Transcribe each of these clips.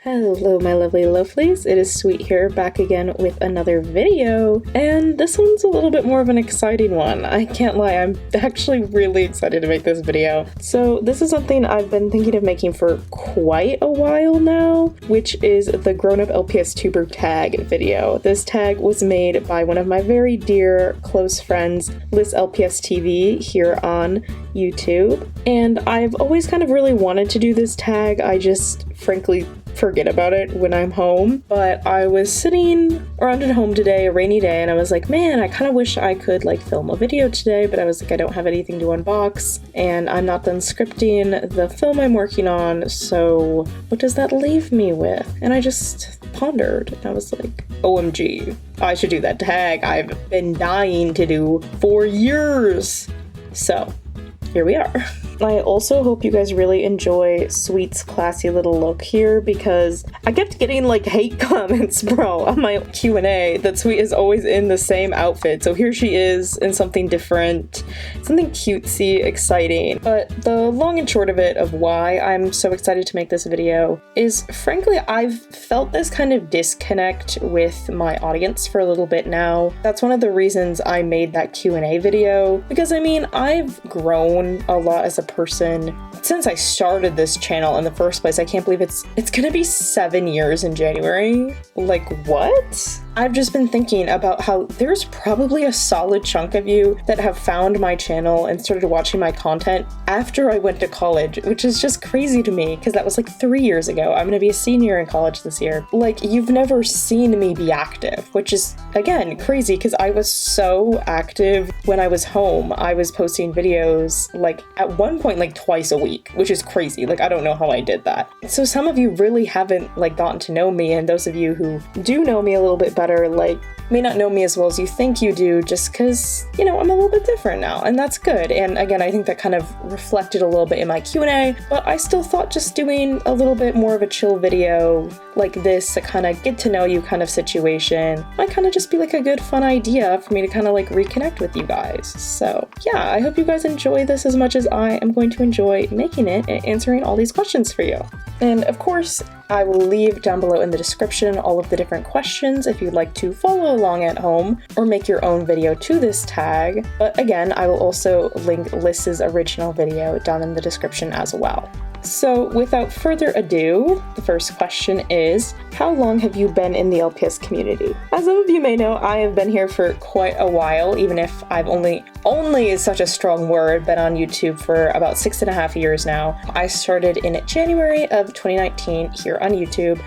Hello my lovely lovelies, it is Sweet here, back again with another video, and this one's a little bit more of an exciting one. I can't lie, I'm actually really excited to make this video. So this is something I've been thinking of making for quite a while now, which is the grown-up Lpstuber Tag video. This tag was made by one of my very dear close friends, Lyss TV here on YouTube, and I've always kind of really wanted to do this tag. I just frankly forget about it when I'm home. But I was sitting around at home today, a rainy day, and I was like, man, I kind of wish I could like film a video today, but I was like, I don't have anything to unbox and I'm not done scripting the film I'm working on, so what does that leave me with? And I just pondered and I was like, OMG, I should do that tag I've been dying to do for years. So here we are. I also hope you guys really enjoy Sweet's classy little look here, because I kept getting like hate comments, bro, on my Q&A that Sweet is always in the same outfit. So here she is in something different, something cutesy, exciting. But the long and short of it, of why I'm so excited to make this video, is frankly I've felt this kind of disconnect with my audience for a little bit now. That's one of the reasons I made that Q&A video, because I mean, I've grown a lot as a person since I started this channel in the first place. I can't believe it's gonna be 7 years in January. Like, what? I've just been thinking about how there's probably a solid chunk of you that have found my channel and started watching my content after I went to college, which is just crazy to me because that was like 3 years ago. I'm gonna be a senior in college this year. Like, you've never seen me be active, which is, again, crazy because I was so active when I was home. I was posting videos like at one point like twice a week, which is crazy. Like, I don't know how I did that. So some of you really haven't like gotten to know me, and those of you who do know me a little bit better like may not know me as well as you think you do, just because, you know, I'm a little bit different now, and that's good. And again, I think that kind of reflected a little bit in my Q&A, but I still thought just doing a little bit more of a chill video like this, a kind of get to know you kind of situation, might kind of just be like a good fun idea for me to kind of like reconnect with you guys. So yeah, I hope you guys enjoy this as much as I am going to enjoy making it and answering all these questions for you. And of course, I will leave down below in the description all of the different questions if you'd like to follow along at home or make your own video to this tag. But again, I will also link Lyss's original video down in the description as well. So without further ado, the first question is, how long have you been in the LPS community? As some of you may know, I have been here for quite a while, even if I've only is such a strong word, been on YouTube for about 6.5 years now. I started in January of 2019 here on YouTube,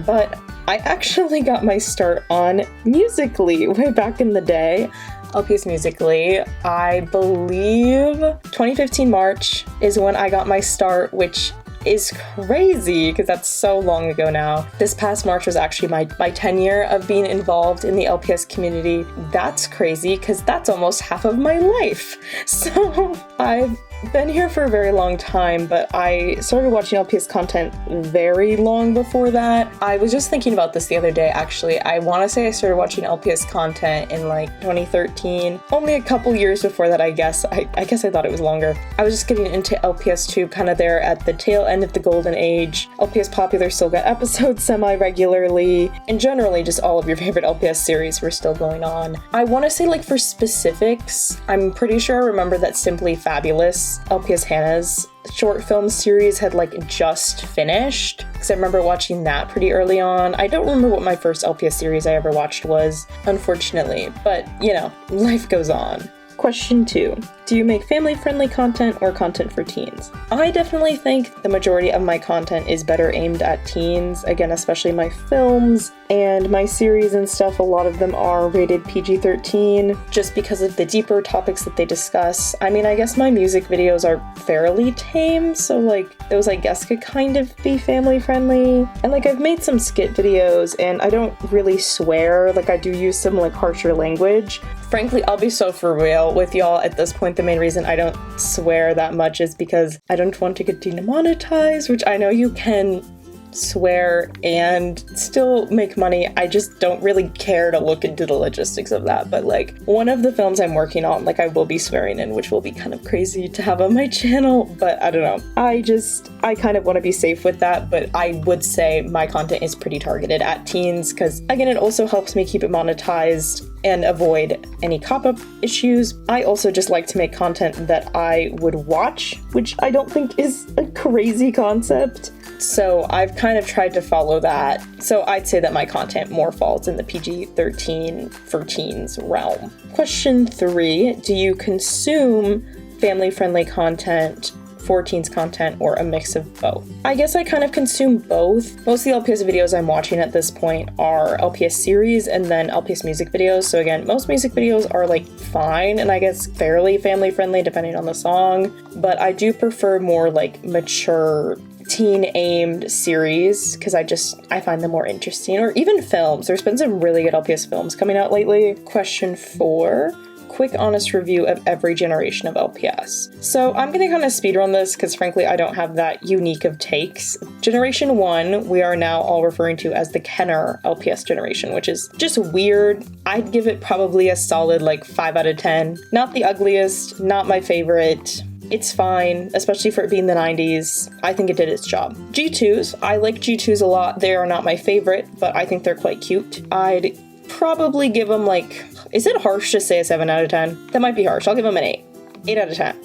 but I actually got my start on Musical.ly way back in the day. LPS Musical.ly, I believe 2015 March is when I got my start, which is crazy because that's so long ago now. This past March was actually my 10-year of being involved in the LPS community. That's crazy because that's almost half of my life. So I've been here for a very long time, but I started watching LPS content very long before that. I was just thinking about this the other day, actually. I want to say I started watching LPS content in like 2013. Only a couple years before that, I guess. I guess I thought it was longer. I was just getting into LPS tube kind of there at the tail end of the golden age. LPS Popular still got episodes semi-regularly, and generally just all of your favorite LPS series were still going on. I want to say, like, for specifics, I'm pretty sure I remember that Simply Fabulous, LPS Hannah's short film series, had like just finished, because I remember watching that pretty early on. I don't remember what my first LPS series I ever watched was, unfortunately, but you know, life goes on. Question 2. Do you make family-friendly content or content for teens? I definitely think the majority of my content is better aimed at teens. Again, especially my films and my series and stuff, a lot of them are rated PG-13 just because of the deeper topics that they discuss. I mean, I guess my music videos are fairly tame, so like those I guess could kind of be family-friendly. And like I've made some skit videos and I don't really swear, like I do use some like harsher language. Frankly, I'll be so for real with y'all at this point. The main reason I don't swear that much is because I don't want to get demonetized, which I know you can swear, and still make money. I just don't really care to look into the logistics of that. But like one of the films I'm working on, like I will be swearing in, which will be kind of crazy to have on my channel, but I don't know. I kind of want to be safe with that, but I would say my content is pretty targeted at teens because again, it also helps me keep it monetized and avoid any cop-up issues. I also just like to make content that I would watch, which I don't think is a crazy concept. So I've kind of tried to follow that. So I'd say that my content more falls in the PG-13 for teens realm. Question 3, do you consume family-friendly content, for teens content, or a mix of both? I guess I kind of consume both. Most of the LPS videos I'm watching at this point are LPS series and then LPS music videos. So again, most music videos are like fine and I guess fairly family friendly depending on the song, but I do prefer more like mature teen-aimed series because I find them more interesting, or even films. There's been some really good LPS films coming out lately. Question 4, quick honest review of every generation of LPS. So I'm gonna kind of speedrun this because frankly I don't have that unique of takes. Generation 1 we are now all referring to as the Kenner LPS generation, which is just weird. I'd give it probably a solid like 5 out of 10. Not the ugliest, not my favorite. It's fine, especially for it being the 90s. I think it did its job. G2s, I like G2s a lot. They are not my favorite, but I think they're quite cute. I'd probably give them like, is it harsh to say a 7 out of 10? That might be harsh. I'll give them an 8. 8 out of 10.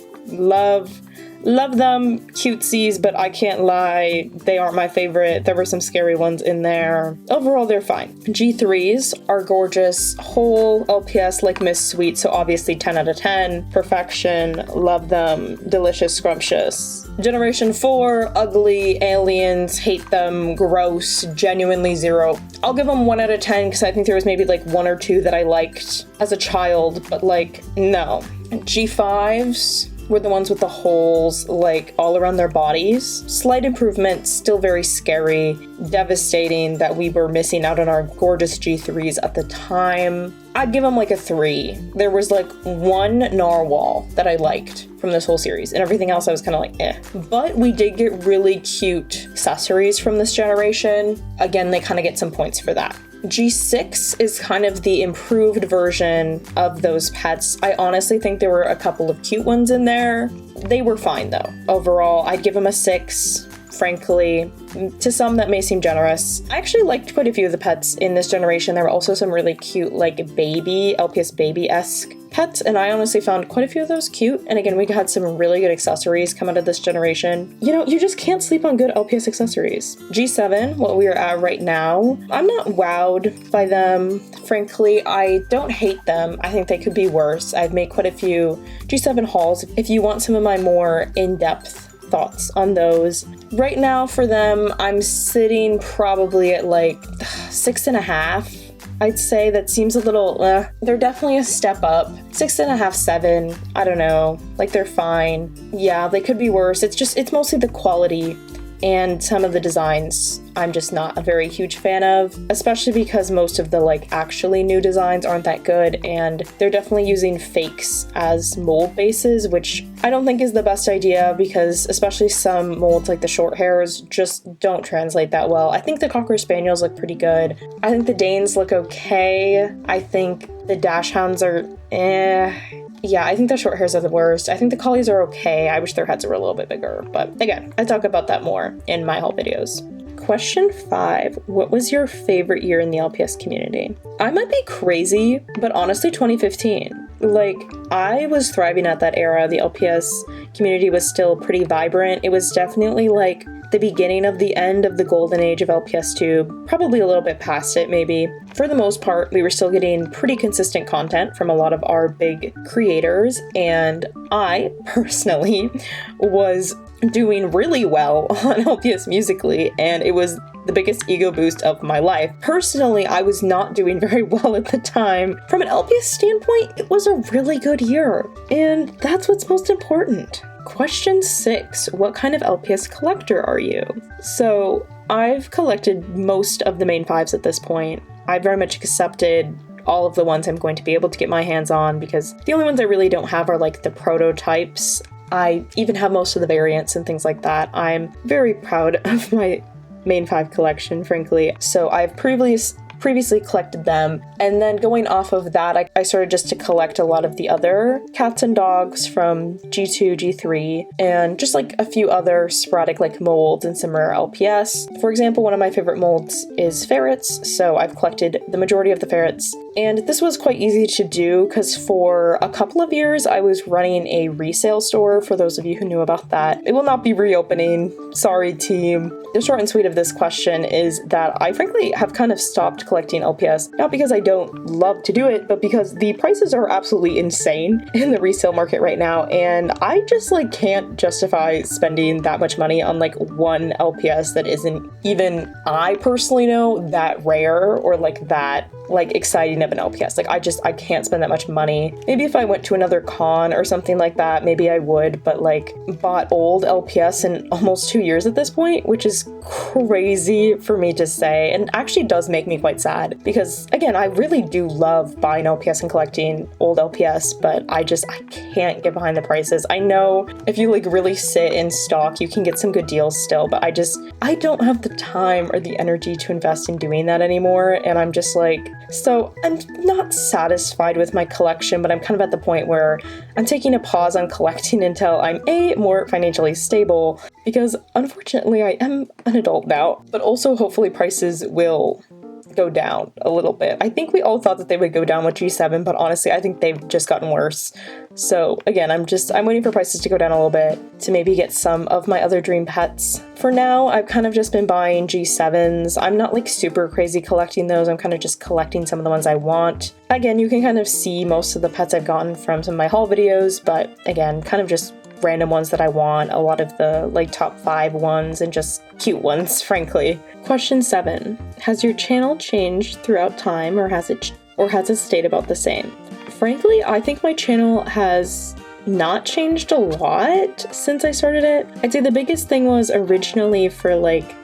Love them, cutesies, but I can't lie, they aren't my favorite. There were some scary ones in there. Overall, they're fine. G3s are gorgeous, whole LPS like Miss Sweet, so obviously 10 out of 10. Perfection, love them, delicious, scrumptious. Generation 4, ugly, aliens, hate them, gross, genuinely 0. I'll give them 1 out of 10 because I think there was maybe like 1 or 2 that I liked as a child, but like, no. G5s were the ones with the holes like all around their bodies. Slight improvement, still very scary, devastating that we were missing out on our gorgeous G3s at the time. I'd give them like a 3. There was like 1 narwhal that I liked from this whole series, and everything else I was kind of like, eh. But we did get really cute accessories from this generation. Again, they kind of get some points for that. G6 is kind of the improved version of those pets. I honestly think there were a couple of cute ones in there. They were fine though. Overall, I'd give them a 6. Frankly, to some that may seem generous. I actually liked quite a few of the pets in this generation. There were also some really cute like LPS baby-esque pets, and I honestly found quite a few of those cute. And again, we had some really good accessories come out of this generation. You know, you just can't sleep on good LPS accessories. G7, what we are at right now, I'm not wowed by them. Frankly, I don't hate them. I think they could be worse. I've made quite a few G7 hauls. If you want some of my more in-depth thoughts on those. Right now for them, I'm sitting probably at like 6.5. I'd say that seems a little, they're definitely a step up. 6.5, 7, I don't know, like they're fine. Yeah, they could be worse. It's mostly the quality and some of the designs I'm just not a very huge fan of, especially because most of the like actually new designs aren't that good, and they're definitely using fakes as mold bases, which I don't think is the best idea because especially some molds like the short hairs just don't translate that well. I think the Cocker Spaniels look pretty good. I think the Danes look okay. I think the Dachshunds are yeah, I think the short hairs are the worst. I think the collies are okay. I wish their heads were a little bit bigger, but again, I talk about that more in my haul videos. Question 5, what was your favorite year in the LPS community? I might be crazy, but honestly 2015. Like, I was thriving at that era. The LPS community was still pretty vibrant. It was definitely like the beginning of the end of the golden age of LPS Tube, probably a little bit past it maybe. For the most part, we were still getting pretty consistent content from a lot of our big creators, and I personally was doing really well on LPS Musically, and it was the biggest ego boost of my life. Personally, I was not doing very well at the time. From an LPS standpoint, it was a really good year, and that's what's most important. Question 6, what kind of LPS collector are you? So I've collected most of the main 5s at this point. I very much accepted all of the ones I'm going to be able to get my hands on because the only ones I really don't have are like the prototypes. I even have most of the variants and things like that. I'm very proud of my main 5 collection, frankly. So I've previously collected them, and then going off of that, I started just to collect a lot of the other cats and dogs from G2, G3, and just like a few other sporadic like molds and some rare LPS. For example, one of my favorite molds is ferrets, so I've collected the majority of the ferrets. And this was quite easy to do because for a couple of years I was running a resale store, for those of you who knew about that. It will not be reopening. Sorry, team. The short and sweet of this question is that I frankly have kind of stopped collecting LPS, not because I don't love to do it, but because the prices are absolutely insane in the resale market right now, and I just like can't justify spending that much money on like one LPS that isn't even, I personally know, that rare or like that like exciting of an LPS. Like I can't spend that much money. Maybe if I went to another con or something like that, maybe I would, but like bought old LPS in almost 2 years at this point, which is crazy for me to say, and actually does make me quite sad because again, I really do love buying LPS and collecting old LPS, but I can't get behind the prices. I know if you like really sit in stock, you can get some good deals still, but I don't have the time or the energy to invest in doing that anymore, and I'm just like, so I'm not satisfied with my collection, but I'm kind of at the point where I'm taking a pause on collecting until I'm more financially stable, because unfortunately I am an adult now, but also hopefully prices will go down a little bit. I think we all thought that they would go down with G7, but honestly, I think they've just gotten worse. So again, I'm waiting for prices to go down a little bit to maybe get some of my other dream pets. For now, I've kind of just been buying G7s. I'm not like super crazy collecting those. I'm kind of just collecting some of the ones I want. Again, you can kind of see most of the pets I've gotten from some of my haul videos, but again, kind of just random ones that I want, a lot of the like top 5 ones and just cute ones, frankly. Question 7. Has your channel changed throughout time, or has it stayed about the same? Frankly, I think my channel has not changed a lot since I started it. I'd say the biggest thing was originally for like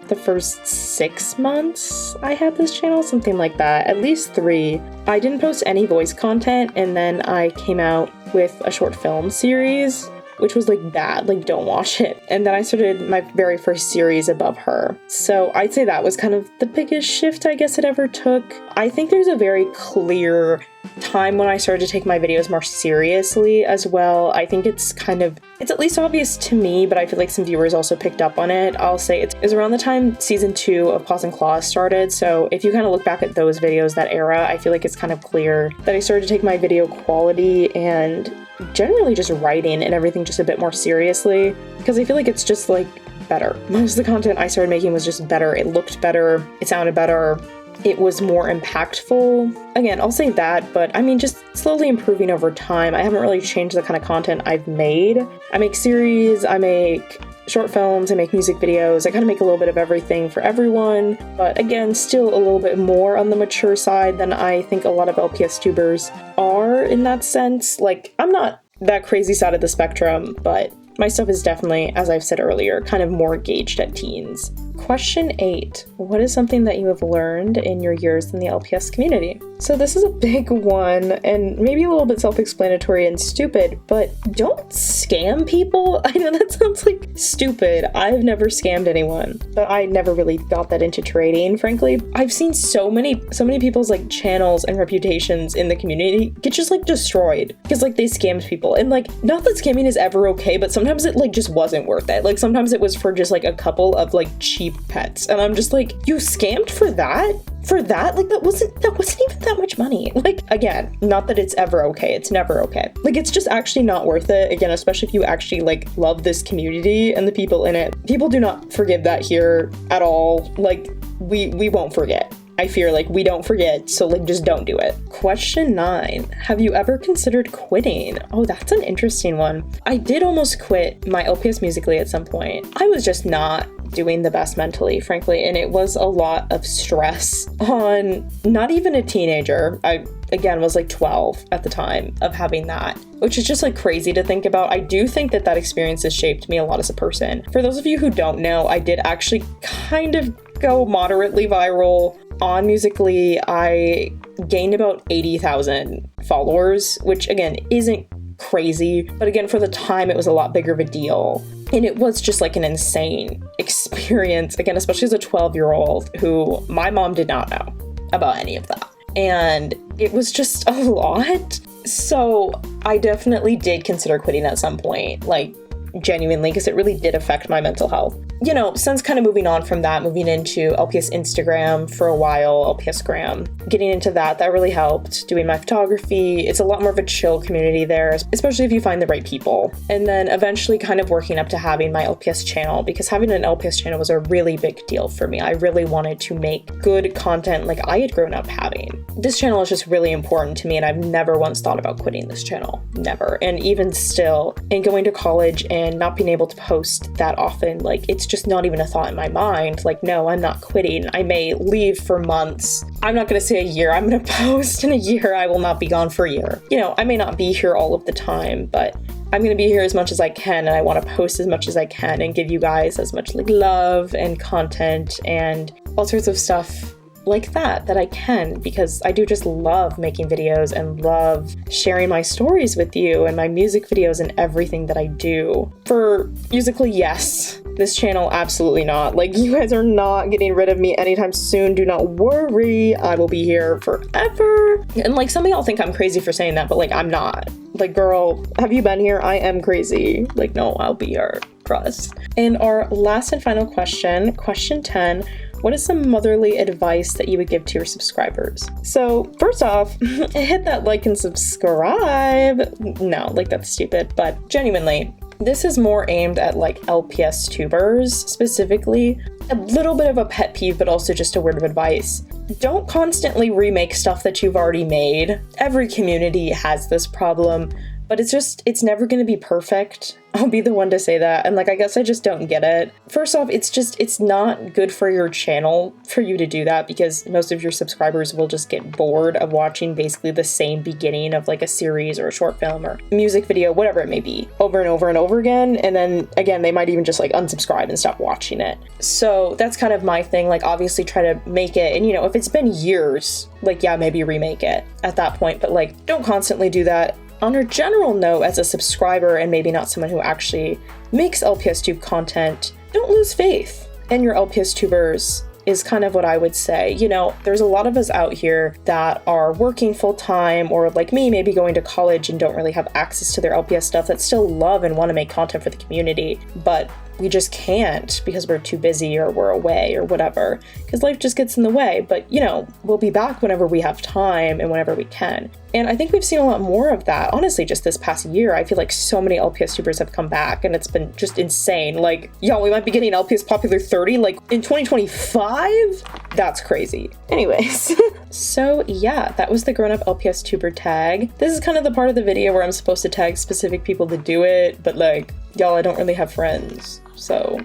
the first 6 months I had this channel, something like that, at least 3. I didn't post any voice content, and then I came out with a short film series, which was like bad, like don't watch it. And then I started my very first series above her. So I'd say that was kind of the biggest shift I guess it ever took. I think there's a very clear time when I started to take my videos more seriously as well. I think it's at least obvious to me, but I feel like some viewers also picked up on it. I'll say it was around the time season 2 of Paws and Claws started. So if you kind of look back at those videos, that era, I feel like it's kind of clear that I started to take my video quality and generally just writing and everything just a bit more seriously, because I feel like it's just like better. Most of the content I started making was just better. It looked better, it sounded better, it was more impactful. Again, I'll say that, but I mean, just slowly improving over time. I haven't really changed the kind of content I've made. I make series, I make short films, I make music videos, I kind of make a little bit of everything for everyone, but again, still a little bit more on the mature side than I think a lot of LPS tubers are in that sense. Like, I'm not that crazy side of the spectrum, but my stuff is definitely, as I've said earlier, kind of more gauged at teens. Question 8. What is something that you have learned in your years in the LPS community? So this is a big one and maybe a little bit self-explanatory and stupid, but don't scam people. I know that sounds like stupid. I've never scammed anyone, but I never really got that into trading, frankly. I've seen so many people's like channels and reputations in the community get just like destroyed because like they scammed people. And like, not that scamming is ever okay, but sometimes it like just wasn't worth it. Like sometimes it was for just like a couple of like cheap pets, and I'm just like, you scammed for that? Like that wasn't even that much money. Like, again, not that it's ever okay, it's never okay. Like, it's just actually not worth it. Again, especially if you actually like love this community and the people in it. People do not forgive that here at all. Like, we won't forget. I fear like we don't forget, so like just don't do it. Question 9. Have you ever considered quitting? Oh, that's an interesting one. I did almost quit my LPS Musical.ly at some point. I was just not doing the best mentally, frankly, and it was a lot of stress on not even a teenager. I again was like 12 at the time of having that, which is just like crazy to think about. I do think that experience has shaped me a lot as a person. For those of you who don't know, I did actually kind of go moderately viral on Musical.ly. I gained about 80,000 followers, which again isn't crazy. But again, for the time, it was a lot bigger of a deal. And it was just like an insane experience, again, especially as a 12-year-old who my mom did not know about any of that. And it was just a lot. So I definitely did consider quitting at some point, like genuinely, because it really did affect my mental health. You know, since kind of moving on from that, moving into LPS Instagram for a while, LPS Gram, getting into that really helped. Doing my photography, it's a lot more of a chill community there, especially if you find the right people. And then eventually kind of working up to having my LPS channel, because having an LPS channel was a really big deal for me. I really wanted to make good content like I had grown up having. This channel is just really important to me, and I've never once thought about quitting this channel. Never. And even still, in going to college and not being able to post that often, like, it's just not even a thought in my mind. Like, no, I'm not quitting. I may leave for months. I'm not going to say a year. I'm going to post in a year. I will not be gone for a year. You know, I may not be here all of the time, but I'm going to be here as much as I can, and I want to post as much as I can and give you guys as much like love and content and all sorts of stuff like that I can, because I do just love making videos and love sharing my stories with you and my music videos and everything that I do. For musically, yes. This channel, absolutely not. Like, you guys are not getting rid of me anytime soon. Do not worry. I will be here forever. And like, some of y'all think I'm crazy for saying that, but like, I'm not. Like, girl, have you been here? I am crazy. Like, no, I'll be here. Trust. And our last and final question, question 10, what is some motherly advice that you would give to your subscribers? So first off, hit that like and subscribe. No, like, that's stupid, but genuinely, this is more aimed at like LPS tubers specifically. A little bit of a pet peeve, but also just a word of advice. Don't constantly remake stuff that you've already made. Every community has this problem, but it's never going to be perfect. I'll be the one to say that. And like, I guess I just don't get it. First off, it's not good for your channel for you to do that, because most of your subscribers will just get bored of watching basically the same beginning of like a series or a short film or music video, whatever it may be, over and over and over again. And then again, they might even just like unsubscribe and stop watching it. So that's kind of my thing. Like, obviously try to make it, and you know, if it's been years, like, yeah, maybe remake it at that point, but like, don't constantly do that. On a general note, as a subscriber and maybe not someone who actually makes LPS Tube content, don't lose faith in your LPS tubers is kind of what I would say. You know, there's a lot of us out here that are working full time, or like me, maybe going to college and don't really have access to their LPS stuff, that still love and want to make content for the community, but we just can't because we're too busy or we're away or whatever, because life just gets in the way. But you know, we'll be back whenever we have time and whenever we can. And I think we've seen a lot more of that. Honestly, just this past year, I feel like so many LPS tubers have come back, and it's been just insane. Like, y'all, we might be getting LPS Popular 30 like in 2025? That's crazy. Anyways, so yeah, that was the grown-up LPS tuber tag. This is kind of the part of the video where I'm supposed to tag specific people to do it, but like, y'all, I don't really have friends, so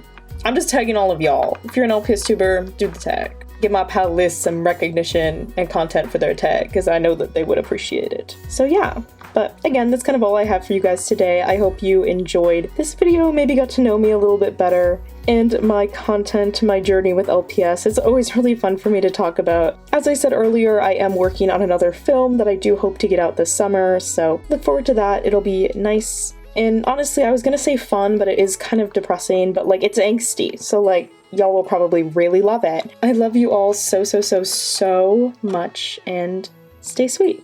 I'm just tagging all of y'all. If you're an LPS tuber, do the tag. Give my pal Lyss some recognition and content for their tag, because I know that they would appreciate it. So yeah, but again, that's kind of all I have for you guys today. I hope you enjoyed this video, maybe got to know me a little bit better, and my content, my journey with LPS. It's always really fun for me to talk about. As I said earlier, I am working on another film that I do hope to get out this summer, so look forward to that. It'll be nice. And honestly, I was gonna say fun, but it is kind of depressing, but like, it's angsty, so like, y'all will probably really love it. I love you all so, so, so, so much, and stay sweet.